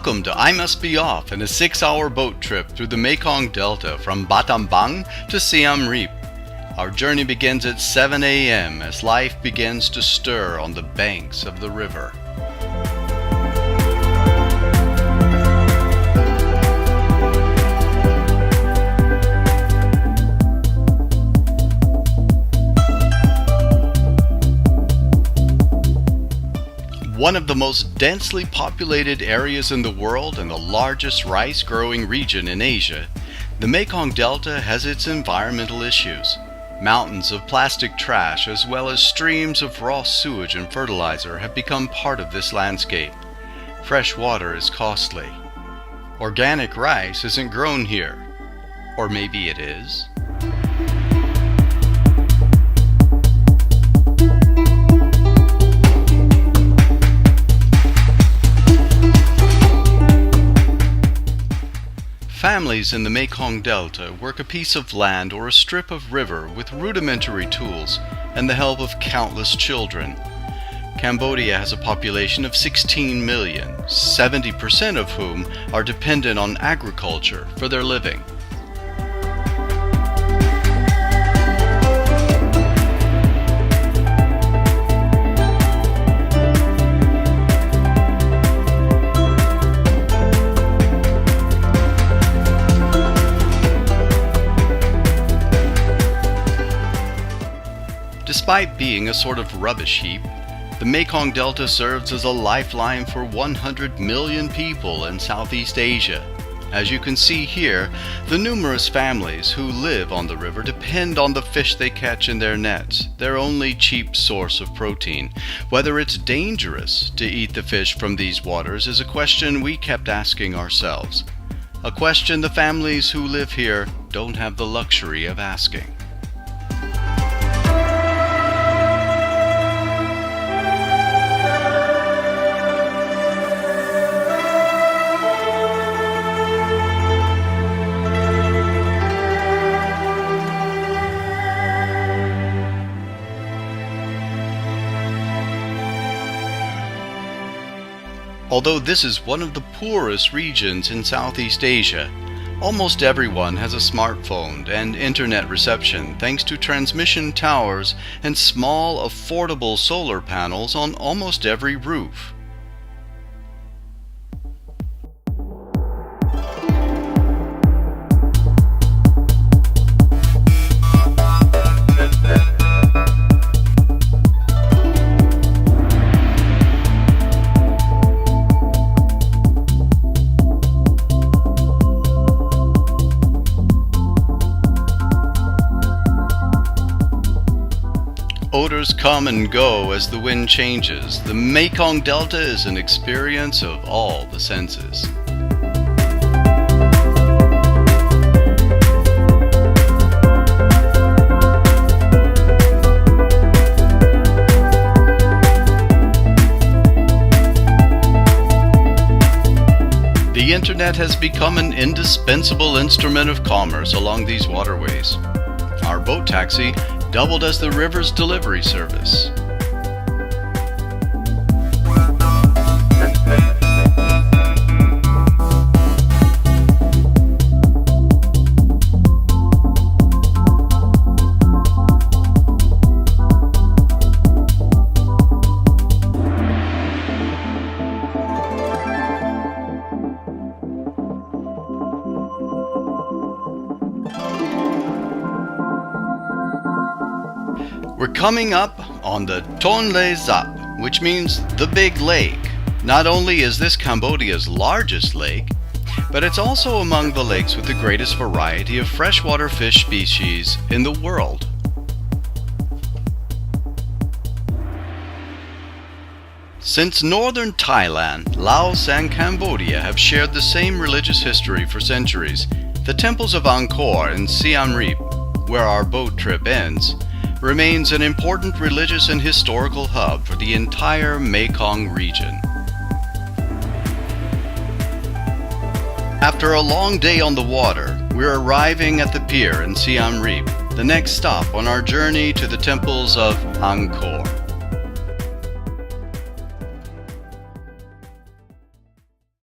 Welcome to I Must Be Off in a 6-hour boat trip through the Mekong Delta from Battambang to Siam Reap. Our journey begins at 7 a.m. as life begins to stir on the banks of the river. One of the most densely populated areas in the world and the largest rice-growing region in Asia, the Mekong Delta has its environmental issues. Mountains of plastic trash as well as streams of raw sewage and fertilizer have become part of this landscape. Fresh water is costly. Organic rice isn't grown here. Or maybe it is? Families in the Mekong Delta work a piece of land or a strip of river with rudimentary tools and the help of countless children. Cambodia has a population of 16 million, 70% of whom are dependent on agriculture for their living. Despite being a sort of rubbish heap, the Mekong Delta serves as a lifeline for 100 million people in Southeast Asia. As you can see here, the numerous families who live on the river depend on the fish they catch in their nets, their only cheap source of protein. Whether it's dangerous to eat the fish from these waters is a question we kept asking ourselves. A question the families who live here don't have the luxury of asking. Although this is one of the poorest regions in Southeast Asia, almost everyone has a smartphone and internet reception thanks to transmission towers and small, affordable solar panels on almost every roof. Odors come and go as the wind changes. The Mekong Delta is an experience of all the senses. The internet has become an indispensable instrument of commerce along these waterways. Our boat taxi doubled as the river's delivery service. We're coming up on the Tonle Sap, which means the Big Lake. Not only is this Cambodia's largest lake, but it's also among the lakes with the greatest variety of freshwater fish species in the world. Since northern Thailand, Laos and Cambodia have shared the same religious history for centuries, the temples of Angkor and Siam Reap, where our boat trip ends, remains an important religious and historical hub for the entire Mekong region. After a long day on the water, we're arriving at the pier in Siam Reap, the next stop on our journey to the temples of Angkor.